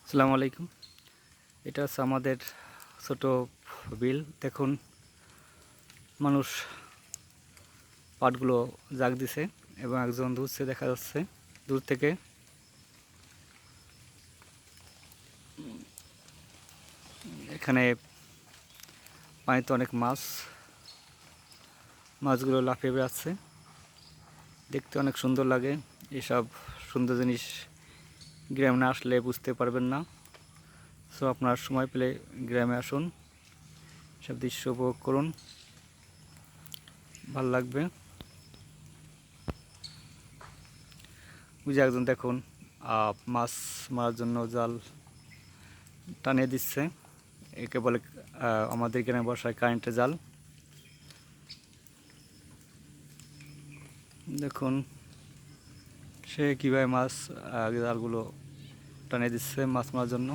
আসসালামু আলাইকুম। এটা হচ্ছে আমাদের ছোট বিল। দেখুন, মানুষ পাটগুলো জাগ দিছে এবং একজন ধুচ্ছে দেখা যাচ্ছে দূর থেকে। এখানে পানিতে অনেক মাছগুলো লাফিয়ে বেড়াচ্ছে। দেখতে অনেক সুন্দর লাগে। এসব সুন্দর জিনিস গ্রামে না আসলে বুঝতে পারবেন না। সো আপনার সময় পেলে গ্রামে আসুন, সব দৃশ্য উপভোগ করুন, ভালো লাগবে। ওই যে একজন দেখুন মাছ মারার জন্য জাল টানিয়ে দিচ্ছে। একে বলে আমাদের গ্রামে বসায় কারেন্টের জাল। দেখুন সে কীভাবে জালগুলো টানিয়ে দিচ্ছে মাছ মারার জন্য।